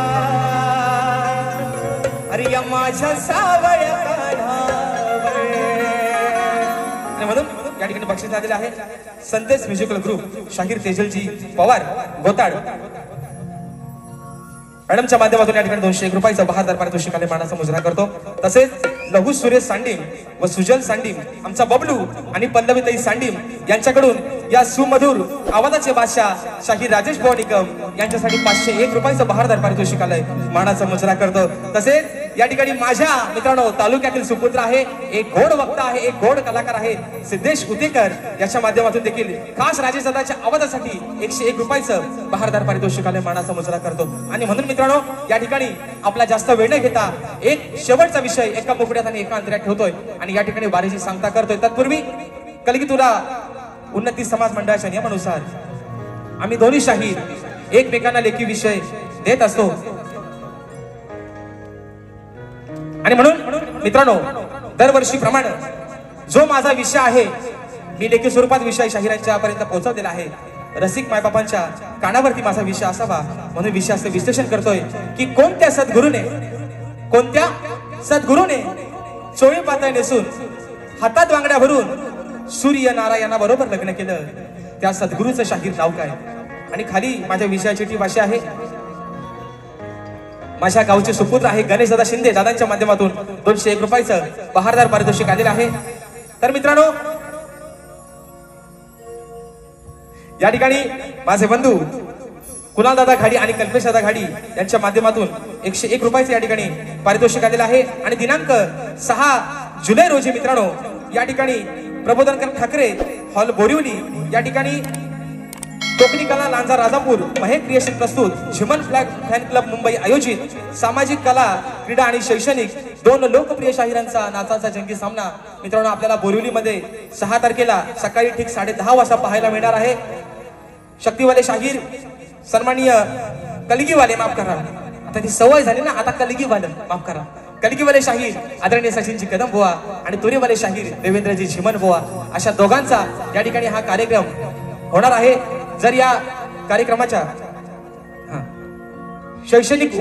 अरे या माझ्या सावळ कानावर आणि म्हणून या ठिकाणी बक्षीस आलेलं आहे संदेश म्युझिकल ग्रुप शाहीर तेजलजी पवार गोताड मॅडमच्या माध्यमातून या ठिकाणी 201 रुपयाचा बहादर पारितोषिक आले मानाचा मुजरा करतो तसेच लघु सुरेश सांडीम व सुजल सांडीम आमचा बबलू आणि पल्लवीताई सांडीम यांच्याकडून या सुमधुर आवाजाचे बादशाह शाहीर राजेश बुवा निकम यांच्यासाठी 501 रुपयाचा बहादर पारितोषिक आलंय मानाचा मुजरा करतो तसेच या ठिकाणी माझ्या मित्रांनो तालुक्यातील सुपुत्र आहे एक गोड वक्ता आहे एक गोड कलाकार आहे सिद्धेश उतेकर याच्या माध्यमातून देखील खास राजेश दादाच्या आवाजासाठी 101 रुपयाचं बहादर पारितोषिक आलंय मानाचा मुजरा करतो आणि म्हणून मित्रांनो या ठिकाणी आपला जास्त वेळ न घेता एक शेवटचा विषय एका मुकड्यात आणि एका अंतऱ्यात ठेवतोय आणि या ठिकाणी बारीची सांगता करतोय तत्पूर्वी कलगी तुला उन्नती समाज मंडळाच्या नियमानुसार आम्ही दोन्ही शाहीर एकमेकांना लेखी विषय देत असतो आणि म्हणून मित्रांनो दरवर्षीप्रमाणे जो माझा विषय आहे मी लेखी स्वरूपात विषय शाहिरांच्या पर्यंत पोहोचवलेला आहे रसिक मायबापांच्या कानावरती माझा विषय असावा म्हणून विषयाचं विश्लेषण करतोय की कोणत्या सद्गुरूने चोळी पातळ नेसून हातात वांगड्या भरून सूर्य नारायणा बरोबर लग्न केलं त्या सद्गुरूचं शाहीर नाव काय आणि खाली माझ्या विषयाची टी भाषा आहे माझ्या गावचे सुपुत्र आहे गणेश दादा शिंदे दादांच्या माध्यमातून 201 रुपयाचं बहारदार पारितोषिक आलेलं आहे तर मित्रांनो या ठिकाणी माझे बंधू कुणाल दादा घाडी आणि कल्पेश दादा घाडी यांच्या माध्यमातून 101 रुपयाचं या ठिकाणी पारितोषिक आलेलं आहे आणि दिनांक 6 जुलै रोजी मित्रांनो या ठिकाणी प्रबोधनकर ठाकरे हॉल बोरिवली या ठिकाणी कोकणी कला लांजा राजापूर महेश क्रिएशन प्रस्तुत झिमन फ्लॅग फॅन क्लब मुंबई आयोजित सामाजिक कला क्रीडा आणि शैक्षणिक 2 लोकप्रिय शाहिरांचा नाचाचा जंगी सामना मित्रांनो आपल्याला बोरिवलीमध्ये 6 तारखेला सकाळी ठीक 10:30 वाजता पाहायला मिळणार आहे शक्तिवाले शाहीर सन्माननीय कलगीवाले माफ करा आता ती सवय झाली ना आता कलगीवाले माफ करा कलगीवाले शाहीर आदरणीय सचिनजी कदम बुवा आणि तुरीवाले शाहीर देवेंद्रजी झिमन बुवा अशा दोघांचा या ठिकाणी हा कार्यक्रम होणार आहे जर या कार्यक्रमाच्या शैक्षणिक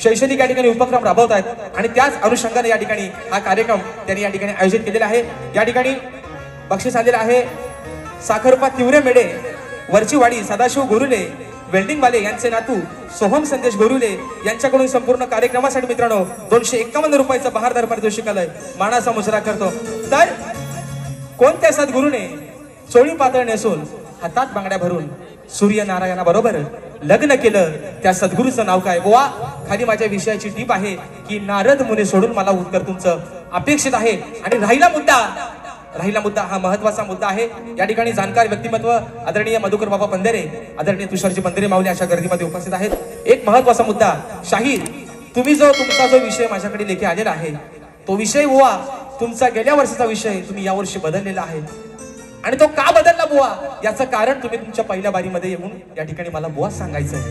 शैक्षणिक या ठिकाणी उपक्रम राबवत आहेत आणि त्याच अनुषंगाने या ठिकाणी हा कार्यक्रम त्यांनी या ठिकाणी आयोजित केलेला आहे या ठिकाणी बक्षीस आलेलं आहे साखरपा तिवरे मेडे वरची वाडी सदाशिव गुरुले वेल्डिंग वाले यांचे नातू सोहम संदेश गोरुले यांच्याकडून संपूर्ण कार्यक्रमासाठी मित्रांनो 251 रुपयाचं बहारदार पारितोषिकालय मानाचा मुजरा करतो। तर कोणत्या सद्गुरूने चोळी पातळ नेसून हातात बांगड्या भरून सूर्यनारायणा बरोबर लग्न केलं त्या सद्गुरूचं नाव काय? बुवा खाली माझ्या विषयाची टीप आहे की नारद मुनी सोडून मला उत्तर तुमचं अपेक्षित आहे। आणि राहिला मुद्दा हा महत्वाचा मुद्दा आहे। या ठिकाणी जाणकार व्यक्तिमत्व आदरणीय मधुकर बाबा पंधरे, आदरणीय तुषारजी पंधरे माऊली अशा गर्दीमध्ये उपस्थित आहेत। एक महत्वाचा मुद्दा, शाहीर तुम्ही तुमचा जो विषय माझ्याकडे लेखी आलेला आहे तो विषय बुवा तुमचा गेल्या वर्षीचा विषय तुम्ही यावर्षी बदललेला आहे आणि तो का बदलला बुवा याचं कारण तुम्ही तुमच्या पहिल्या बारीमध्ये येऊन या ठिकाणी मला बुवा सांगायचंय।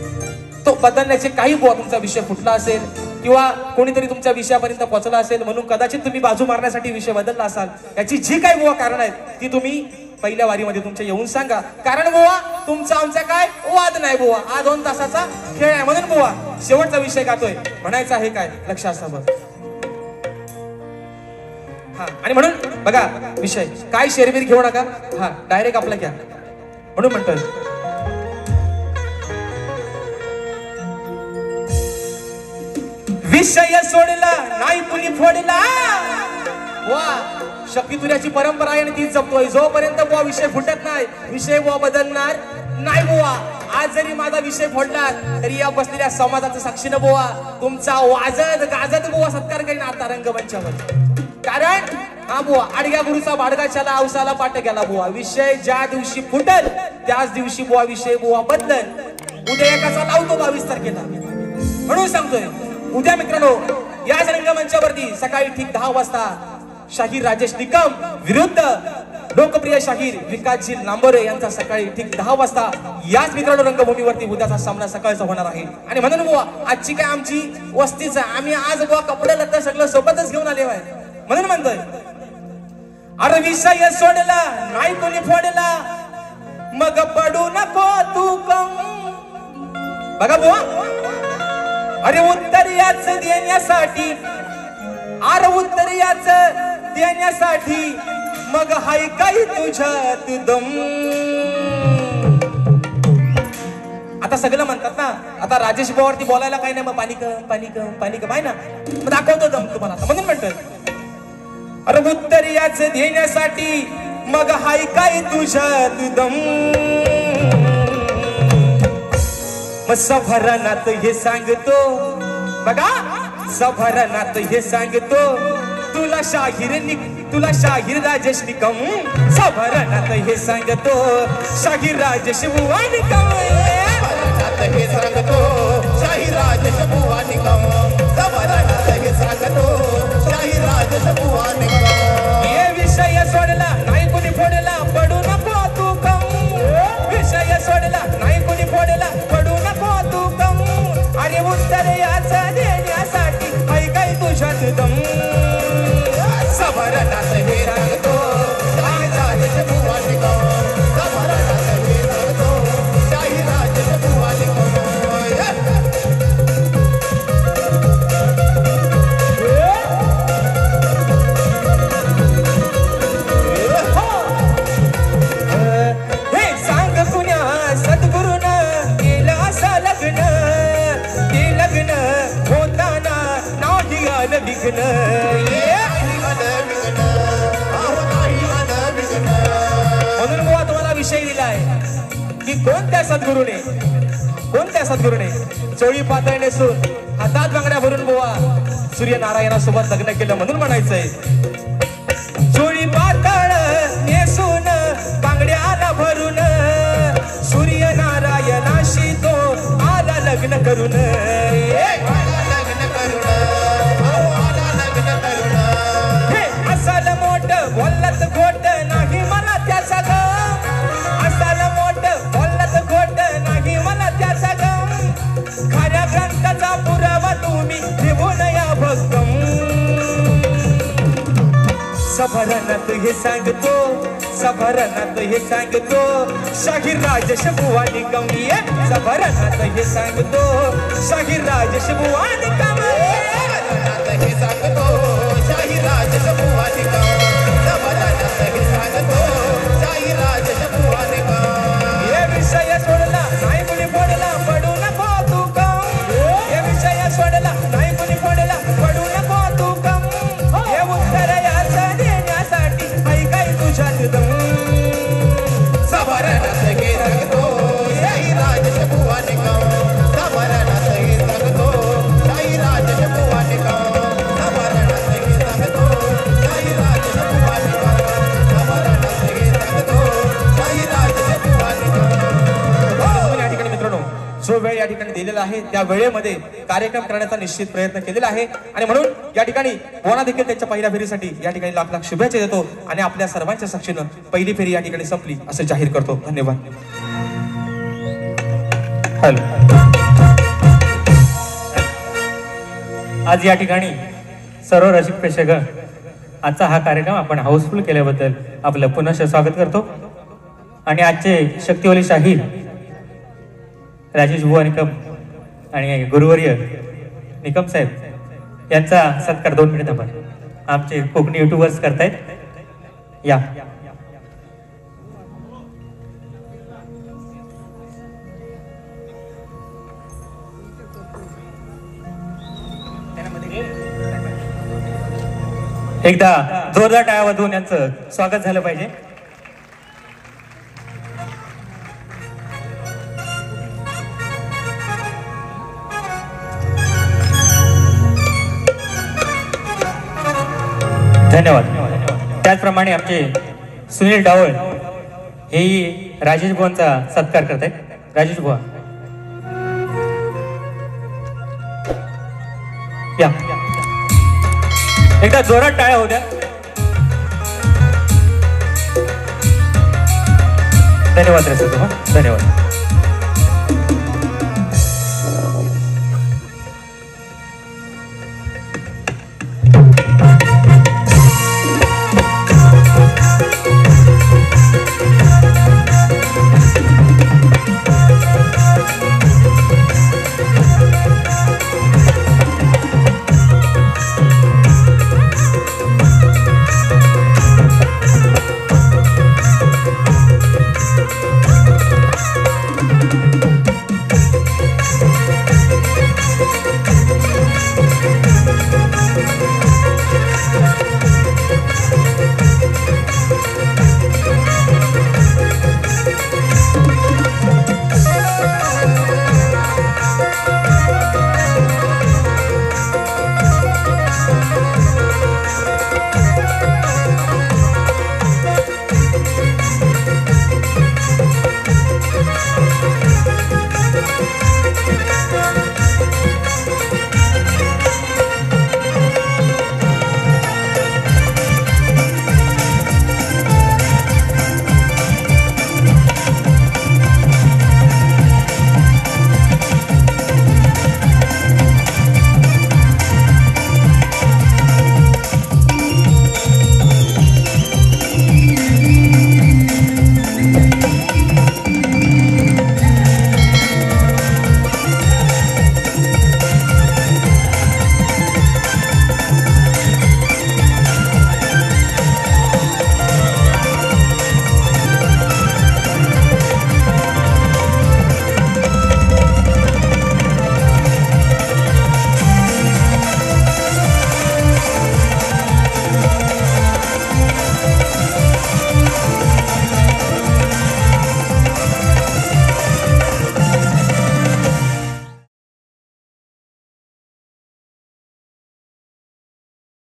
तो बदलण्याचे काही बुवा तुमचा विषय फुटला असेल किंवा कोणीतरी तुमच्या विषयापर्यंत पोहोचला असेल म्हणून कदाचित तुम्ही बाजू मारण्यासाठी विषय बदलला असाल। याची जी काही बुवा कारण आहेत ती तुम्ही पहिल्या वारीमध्ये तुमच्या येऊन सांगा। कारण बुवा तुमचा आमचा काय वाद नाही बुवा, हा 2 तासाचा खेळ आहे म्हणून बुवा शेवटचा विषय गातोय म्हणायचं आहे काय लक्षात असावं। हा आणि म्हणून बघा विषय काय शेरबीर घेऊ नका, हा डायरेक्ट आपला घ्या म्हणून म्हणतोय। विषय सोडला नाही कुणी फोडला, वा शक्तितुऱ्याची परंपरा आहे आणि ती जपतोय। जोपर्यंत बुवा विषय फुटत नाही विषय बुवा बदलणार नाही बुवा। आज जरी माझा विषय फोडला तरी या बसलेल्या समाजाचं साक्षीनं बुवा तुमचा वाजत गाजत बुवा सत्कार करीन आता रंगमंचावर। कारण हा बुवा आडग्या गुरुचा बाडगाच्याला औसाला पाठ गेला बुवा। विषय ज्या दिवशी फुटल त्याच दिवशी बुवा विषय बुवा बदलल। उद्या एकाचा लावतो 22 तारखेला म्हणून सांगतोय। उद्या मित्रांनो याच रंगमंचावरती सकाळी ठीक 10 वाजता शाहीर राजेश निकम विरुद्ध लोकप्रिय शाहीर विकासजी लांबोरे यांचा सकाळी ठीक 10 वाजता याच मित्रांनो रंगभूमीवरती उद्याचा सामना सकाळचा होणार आहे। आणि म्हणून बुवा आजची काय आमची वस्तीच आम्ही आज बुवा कपडे लत्ता सगळं सोबतच घेऊन आले आहे म्हणून म्हणतोय। अरे विषय सोडला नाही कोणी फोडला मग पडू नको तू कम। बघा बुवा अरे उत्तर याच देण्यासाठी, अरे उत्तर याच देण्यासाठी मग हाय काही तुझ्यात दम। आता सगळं म्हणतात ना, आता राजेश भावावरती बोलायला काही नाही मग पाणी कम आहे ना, मग दाखवतो दम तुम्हाला आता म्हणून म्हणतोय। अरे उत्तर याच देण्यासाठी मग हाय काय तुझ्यात दम। मग सभारणात हे सांगतो बघा, सभारणात हे सांगतो तुला शाहीर राजेश निकम। सभारणात हे सांगतो शाहीर राजेश बुवा निकम। सभारणात हे सांगतो शाहीर राजेश बुवा निकम। सभारणात हे सांगतो शाहीर राजेश बुवा निकम। हे विषय सोडला नाही कोणी फोडला पडू नको तू कम। विषय सोडला नाही कोणी फोडला पडू नको तू कम। अरे उत्तर याचा देण्यासाठी हाय काय तुझ्यात दम। सभारणात हे सांगतो शाहीर राजेश बुवा निकम। सभारणात हे सांगतो शाहीर राजेश बुवा निकम। म्हणून बुवा तुम्हाला विषय दिलाय की कोणत्या सद्गुरूने चोळी पातळ नेसून हातात बांगड्या भरून बुवा सूर्यनारायणासोबत लग्न केलं म्हणून म्हणायचंय। चोळी पातळ नेसून बांगड्याला भरून सूर्यनारायणाशी तो आला लग्न करून। असाल मोठ बोलत खोट नाही मला त्याचा गम। असाल मोठ बोलत खोट नाही मला त्याचा गम। खऱ्या ग्रंथाचा पुरावा तुम्ही ठेवून या भक्कम। सभारणात हे सांगतो, सभारणात हे सांगतो शाहीर राजेश बुवा निकम। सभारणात हे सांगतो शाहीर राजेश बुवा निकम। हे सांगतो शाहीर राजेश बुवा निकम। सभारणात हे सांगतो शाहीर राजेश बुवा निकम। हे विषय सोडला नाही कुणी फोडला ठिकाणी दिलेला आहे त्या वेळेमध्ये कार्यक्रम करण्याचा निश्चित प्रयत्न केलेला आहे आणि म्हणून या ठिकाणी बोना देखील त्यांच्या पहिल्या फेरीसाठी या ठिकाणी लाख लाख शुभेच्छा देतो आणि आपल्या सर्वांच्या साक्षीनं पहिली फेरी या ठिकाणी संपली असे जाहीर करतो. धन्यवाद. हॅलो. आज या ठिकाणी सर्व रसिक प्रेक्षक आजचा हा कार्यक्रम आपण हाऊसफुल केल्याबद्दल आपलं पुनश्च स्वागत करतो आणि आजचे शक्तिवली शाहीर राजेश बुवा निकम आणि गुरुवर्य निकम साहेब यांचा सत्कार 2 मिनिट आपण आमचे कोकणी युट्यूबर्स करतायत. या एकदा जोरदार टाळ्या वाजवून यांचं स्वागत झालं पाहिजे. धन्यवाद. त्याचप्रमाणे आमचे सुनील डावळ हेही राजेश बुवांचा सत्कार करत आहेत. राजेश बुवा या. एकदा जोरात टाळ्या होऊ द्या. धन्यवाद रे सर. धन्यवाद.